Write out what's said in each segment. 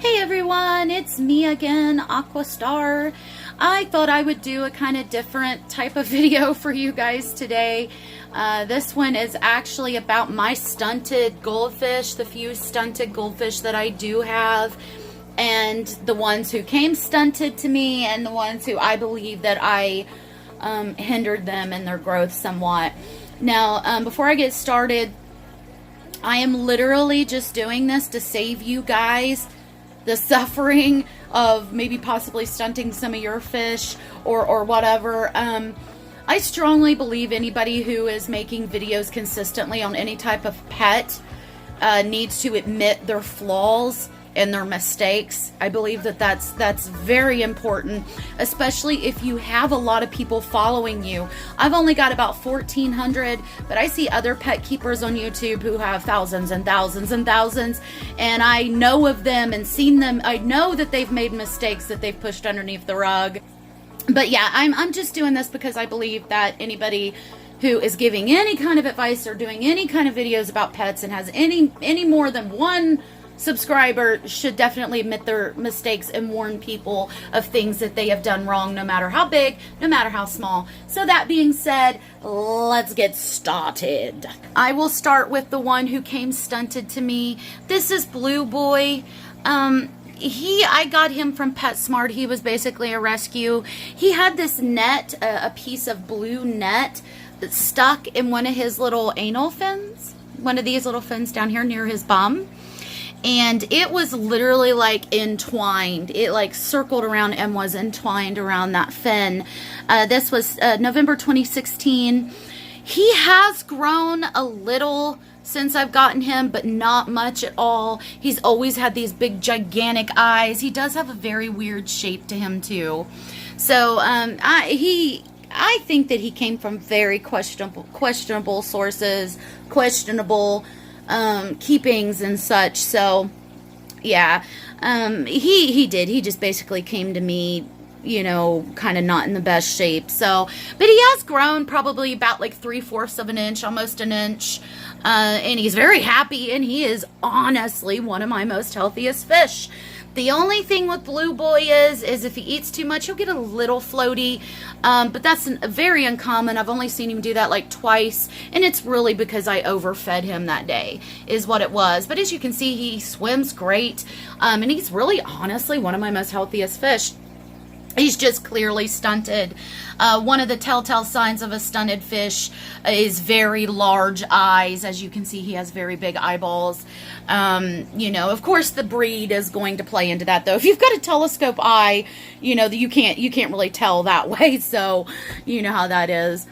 Hey everyone, it's me again, Aquastarr. I thought I would do a kind of different type of video for you guys today. This one is actually about my stunted goldfish, the few stunted goldfish that I do have, and the ones who came stunted to me, and the ones who I believe that I hindered them in their growth somewhat. Now, before I get started, I am literally just doing this to save you guys the suffering of maybe possibly stunting some of your fish or whatever. I strongly believe anybody who is making videos consistently on any type of pet needs to admit their flaws and their mistakes. I believe that that's very important, especially if you have a lot of people following you. I've only got about 1,400, but I see other pet keepers on YouTube who have thousands and thousands and thousands, and I know of them and seen them. I know that they've made mistakes that they've pushed underneath the rug. But yeah, I'm just doing this because I believe that anybody who is giving any kind of advice or doing any kind of videos about pets and has any more than one subscriber should definitely admit their mistakes and warn people of things that they have done wrong, no matter how big, no matter how small. So that being said, let's get started. I will start with the one who came stunted to me. This is Blue Boy. I got him from PetSmart. He was basically a rescue. He had this net, a piece of blue net that stuck in one of his little anal fins, one of these little fins down here near his bum. And it was literally like entwined. It like circled around and was entwined around that fin. This was November 2016. He has grown a little since I've gotten him, but not much at all. He's always had these big gigantic eyes. He does have a very weird shape to him too. So I think that he came from very questionable sources, questionable keepings and such. So yeah, he just basically came to me, you know, kind of not in the best shape. So, but he has grown probably about like 3/4 of an inch, almost an inch, and he's very happy, and he is honestly one of my most healthiest fish. The only thing with Blue Boy is if he eats too much, he'll get a little floaty, but that's very uncommon. I've only seen him do that like twice, and it's really because I overfed him that day is what it was. But as you can see, he swims great, and he's really honestly one of my most healthiest fish. He's just clearly stunted. One of the telltale signs of a stunted fish is very large eyes. As you can see, he has very big eyeballs. You know, of course, the breed is going to play into that, though. If you've got a telescope eye, you know, you can't really tell that way. So, you know how that is.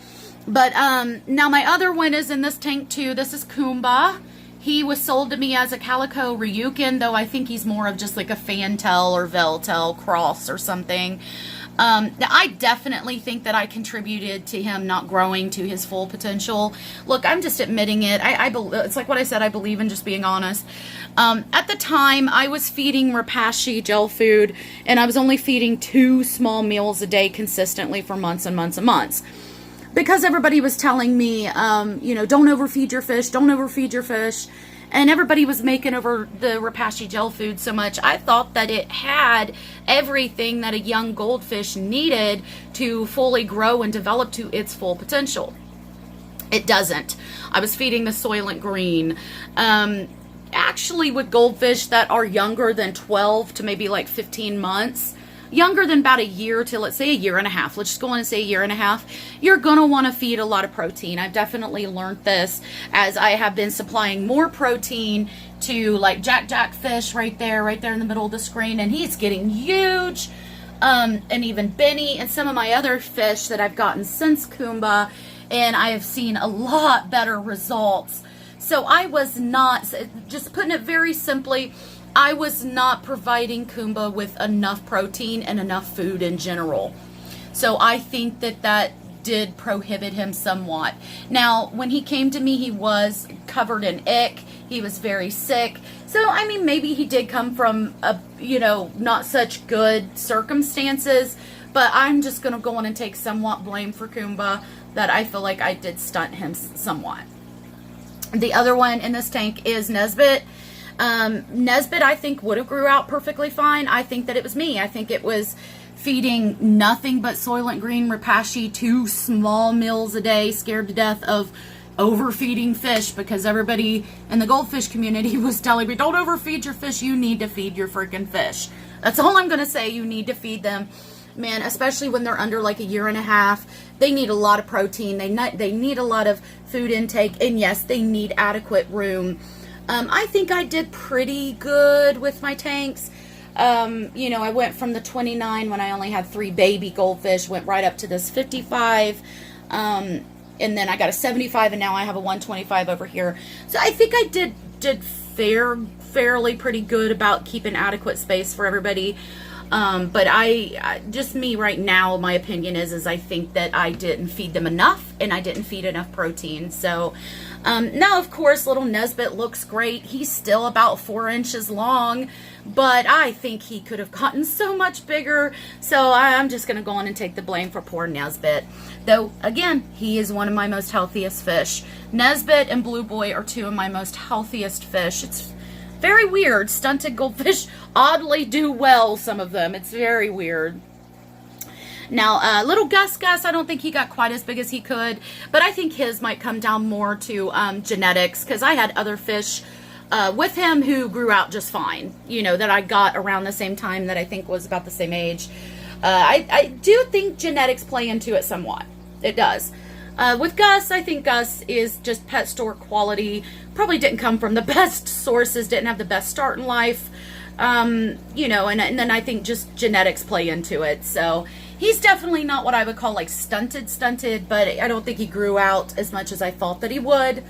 But now my other one is in this tank too. This is Khumba. He was sold to me as a calico Ryukin, though I think he's more of just like a fantail or veltail cross or something. I definitely think that I contributed to him not growing to his full potential. Look, I'm just admitting it. It's like what I said, I believe in just being honest. At the time, I was feeding Repashy gel food, and I was only feeding 2 small meals a day consistently for months and months and months. Because everybody was telling me, you know, don't overfeed your fish, don't overfeed your fish. And everybody was making over the Repashy gel food so much, I thought that it had everything that a young goldfish needed to fully grow and develop to its full potential. It doesn't. I was feeding the soilent green. Actually, with goldfish that are younger than 12 to maybe like 15 months, younger than about a year to, let's say, a year and a half. Let's just go on and say a year and a half. You're going to want to feed a lot of protein. I've definitely learned this as I have been supplying more protein to like Jack fish right there in the middle of the screen, and he's getting huge. And even Benny and some of my other fish that I've gotten since Khumba, and I have seen a lot better results. So I was not, just putting it very simply, I was not providing Khumba with enough protein and enough food in general. So I think that did prohibit him somewhat. Now, when he came to me, he was covered in ick. He was very sick. So, I mean, maybe he did come from, you know, not such good circumstances. But I'm just going to go on and take somewhat blame for Khumba, that I feel like I did stunt him somewhat. The other one in this tank is Nesbitt. Nesbitt, I think, would have grew out perfectly fine. I think that it was me. I think it was feeding nothing but soilent green Repashy, 2 small meals a day, scared to death of overfeeding fish, because everybody in the goldfish community was telling me, don't overfeed your fish, you need to feed your freaking fish. That's all I'm going to say. You need to feed them. Man, especially when they're under like a year and a half, they need a lot of protein. They need a lot of food intake, and yes, they need adequate room. I think I did pretty good with my tanks. You know, I went from the 29 when I only had 3 baby goldfish, went right up to this 55, and then I got a 75, and now I have a 125 over here. So I think I did fairly pretty good about keeping adequate space for everybody. But I just me right now, my opinion is I think that I didn't feed them enough, and I didn't feed enough protein. So, now of course, little Nesbitt looks great. He's still about 4 inches long, but I think he could have gotten so much bigger. So I'm just going to go on and take the blame for poor Nesbitt. Though, again, he is one of my most healthiest fish. Nesbitt and Blue Boy are 2 of my most healthiest fish. It's very weird. Stunted goldfish oddly do well, some of them. It's very weird. Now, little Gus Gus, I don't think he got quite as big as he could, but I think his might come down more to genetics, because I had other fish with him who grew out just fine, you know, that I got around the same time, that I think was about the same age. I do think genetics play into it somewhat. It does. With Gus, I think Gus is just pet store quality. Probably didn't come from the best sources, didn't have the best start in life. You know, and then I think just genetics play into it. So he's definitely not what I would call like stunted, but I don't think he grew out as much as I thought that he would.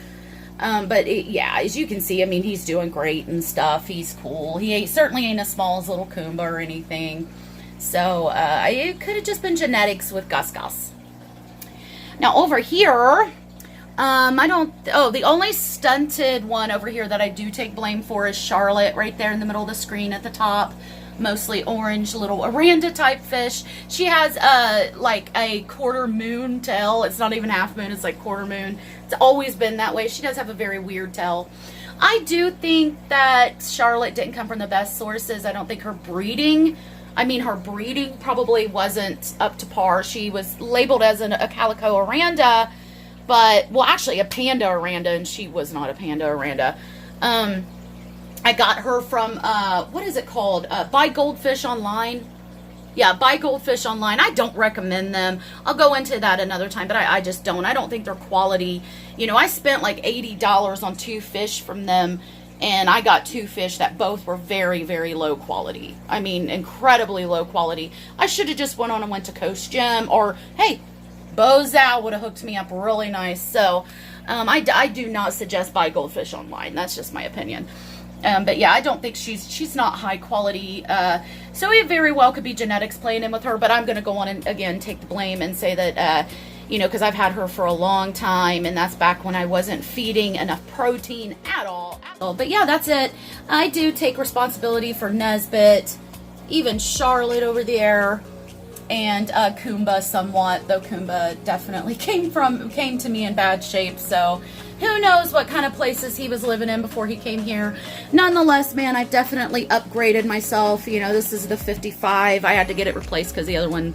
Yeah, as you can see, I mean, he's doing great and stuff. He's cool. He certainly ain't as small as little Khumba or anything. So it could have just been genetics with Gus Gus. Now over here, the only stunted one over here that I do take blame for is Charlotte, right there in the middle of the screen at the top. Mostly orange, little Aranda type fish. She has like a quarter moon tail. It's not even half moon, it's like quarter moon. It's always been that way. She does have a very weird tail. I do think that Charlotte didn't come from the best sources. I don't think her breeding probably wasn't up to par. She was labeled as a calico Aranda, but, well, actually a panda Aranda, and she was not a panda Aranda. I got her from, what is it called? Buy Goldfish Online. Yeah, Buy Goldfish Online. I don't recommend them. I'll go into that another time, but I just don't. I don't think they're quality. You know, I spent like $80 on 2 fish from them, and I got 2 fish that both were very, very low quality. I mean, incredibly low quality. I should have just went on and went to Coast Gym, or, hey, Bozal would have hooked me up really nice. So, I do not suggest Buy Goldfish Online. That's just my opinion. But yeah, I don't think she's not high quality. So it very well could be genetics playing in with her, but I'm going to go on and again take the blame and say that, you know, because I've had her for a long time, and that's back when I wasn't feeding enough protein at all. But yeah, that's it. I do take responsibility for Nesbitt, even Charlotte over there, and Khumba somewhat, though Khumba definitely came to me in bad shape. So who knows what kind of places he was living in before he came here. Nonetheless, man, I've definitely upgraded myself. You know, this is the 55. I had to get it replaced because the other one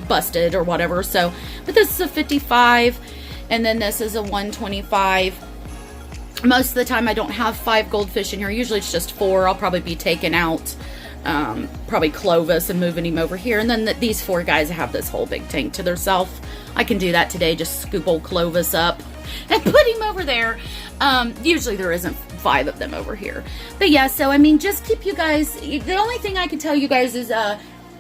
busted or whatever. So, but this is a 55, and then this is a 125. Most of the time I don't have 5 goldfish in here. Usually it's just 4. I'll probably be taking out probably Clovis and moving him over here. And then these 4 guys have this whole big tank to themselves. I can do that today. Just scoop old Clovis up and put him over there. Usually there isn't 5 of them over here. But yeah, so I mean, just keep you guys, the only thing I can tell you guys is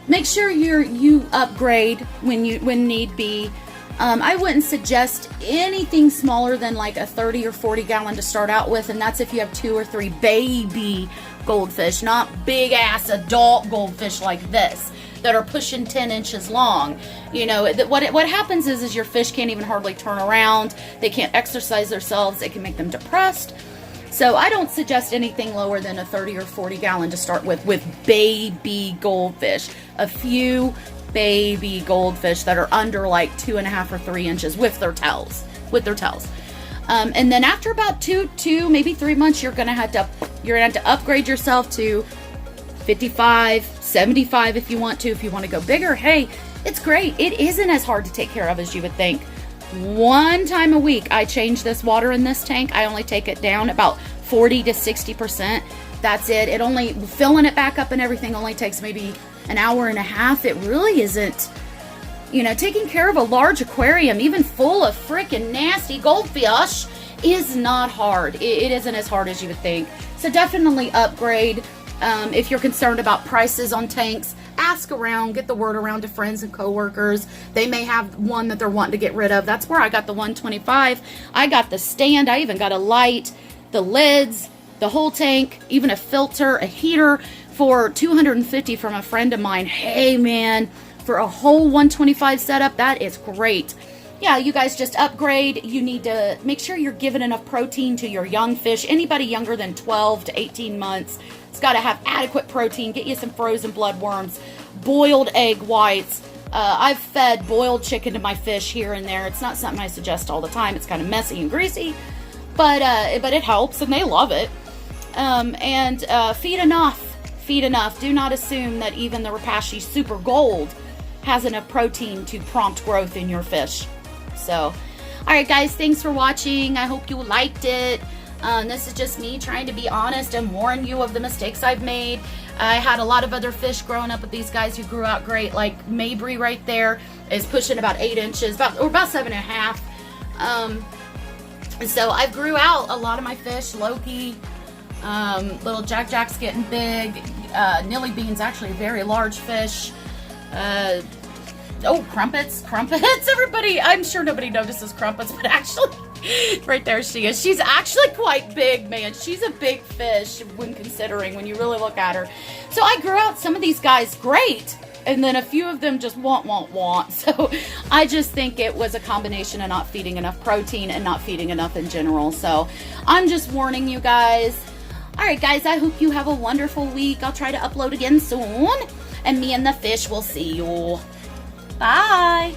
make sure you upgrade when need be. I wouldn't suggest anything smaller than like a 30 or 40 gallon to start out with, and that's if you have 2 or 3 baby goldfish, not big ass adult goldfish like this that are pushing 10 inches long. You know, what happens is your fish can't even hardly turn around. They can't exercise themselves. It can make them depressed. So I don't suggest anything lower than a 30 or 40 gallon to start with baby goldfish. A few baby goldfish that are under like 2.5 or 3 inches with their tails. And then after about two, maybe 3 months, you're gonna have to upgrade yourself to 55, 75 if you want to. If you want to go bigger, hey, it's great. It isn't as hard to take care of as you would think. 1 time a week, I change this water in this tank. I only take it down about 40 to 60%. That's it. It only, filling it back up and everything only takes maybe an hour and a half. It really isn't, you know, taking care of a large aquarium, even full of freaking nasty goldfish, is not hard. It isn't as hard as you would think. So definitely upgrade. If you're concerned about prices on tanks, ask around, get the word around to friends and coworkers. They may have one that they're wanting to get rid of. That's where I got the 125. I got the stand. I even got a light, the lids, the whole tank, even a filter, a heater for $250 from a friend of mine. Hey man, for a whole 125 setup, that is great. Yeah, you guys just upgrade. You need to make sure you're giving enough protein to your young fish. Anybody younger than 12 to 18 months, it's got to have adequate protein. Get you some frozen bloodworms, boiled egg whites. I've fed boiled chicken to my fish here and there. It's not something I suggest all the time. It's kind of messy and greasy, but it helps and they love it. Feed enough. Feed enough. Do not assume that even the Repashy Super Gold has enough protein to prompt growth in your fish. So, all right, guys, thanks for watching. I hope you liked it. This is just me trying to be honest and warn you of the mistakes I've made. I had a lot of other fish growing up with these guys who grew out great, like Mabry right there is pushing about 8 inches, about 7.5. So I grew out a lot of my fish. Loki, little Jack's getting big. Nilly Bean's actually a very large fish. Oh, Crumpets, everybody, I'm sure nobody notices Crumpets, but actually, right there she is. She's actually quite big, man. She's a big fish when you really look at her. So I grew out some of these guys great, and then a few of them just want. So I just think it was a combination of not feeding enough protein and not feeding enough in general. So I'm just warning you guys. All right, guys, I hope you have a wonderful week. I'll try to upload again soon, and me and the fish will see you. Bye.